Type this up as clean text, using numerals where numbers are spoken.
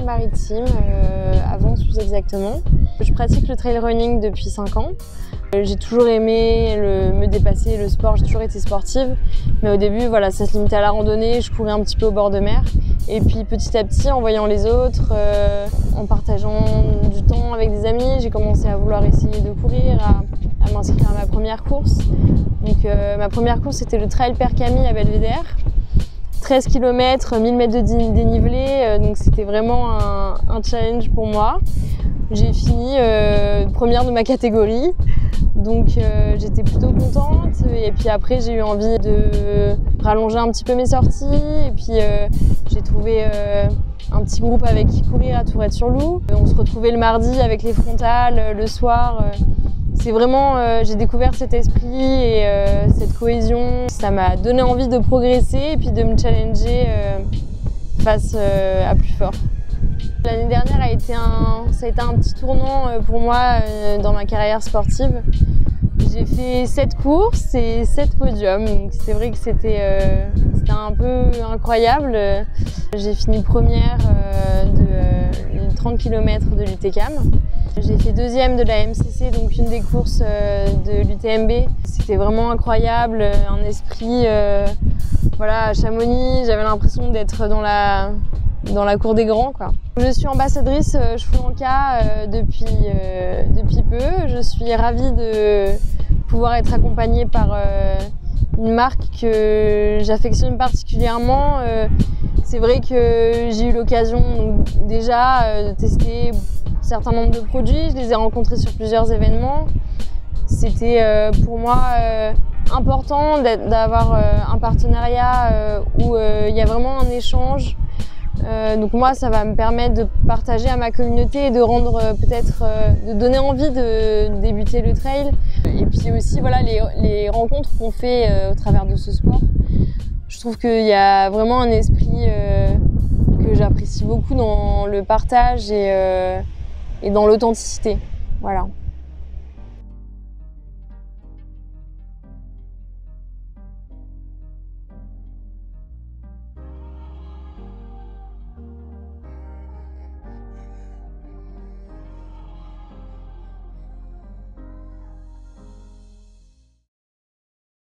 Alpes-Maritimes, à Vence plus exactement. Je pratique le trail running depuis 5 ans. J'ai toujours aimé me dépasser, le sport, j'ai toujours été sportive. Mais au début, voilà, ça se limitait à la randonnée, je courais un petit peu au bord de mer. Et puis petit à petit, en voyant les autres, en partageant du temps avec des amis, j'ai commencé à vouloir essayer de courir, à m'inscrire à ma première course. Donc ma première course, c'était le Trail Père Camille à Belvédère. 13 km, 1000 mètres de dénivelé, donc c'était vraiment un challenge pour moi. J'ai fini première de ma catégorie, donc j'étais plutôt contente. Et puis après, j'ai eu envie de rallonger un petit peu mes sorties. Et puis j'ai trouvé un petit groupe avec qui courir à Tourette-sur-Loup. On se retrouvait le mardi avec les frontales, le soir. C'est vraiment, j'ai découvert cet esprit et cette cohésion. Ça m'a donné envie de progresser et puis de me challenger face à plus fort. L'année dernière ça a été un petit tournant pour moi dans ma carrière sportive. J'ai fait 7 courses et 7 podiums, donc c'est vrai que c'était un peu incroyable. J'ai fini première de 30 km de l'UTCAM. J'ai fait deuxième de la MCC, donc une des courses de l'UTMB. C'était vraiment incroyable, un esprit voilà, à Chamonix. J'avais l'impression d'être dans la cour des grands, quoi. Je suis ambassadrice Choulanka depuis peu. Je suis ravie de pouvoir être accompagnée par une marque que j'affectionne particulièrement. C'est vrai que j'ai eu l'occasion déjà de tester un certain nombre de produits. Je les ai rencontrés sur plusieurs événements. C'était pour moi important d'avoir un partenariat où il y a vraiment un échange. Donc moi, ça va me permettre de partager à ma communauté et de rendre de donner envie de débuter le trail. Et puis aussi voilà, les rencontres qu'on fait au travers de ce sport. Je trouve qu'il y a vraiment un esprit que j'apprécie beaucoup dans le partage et dans l'authenticité. Voilà.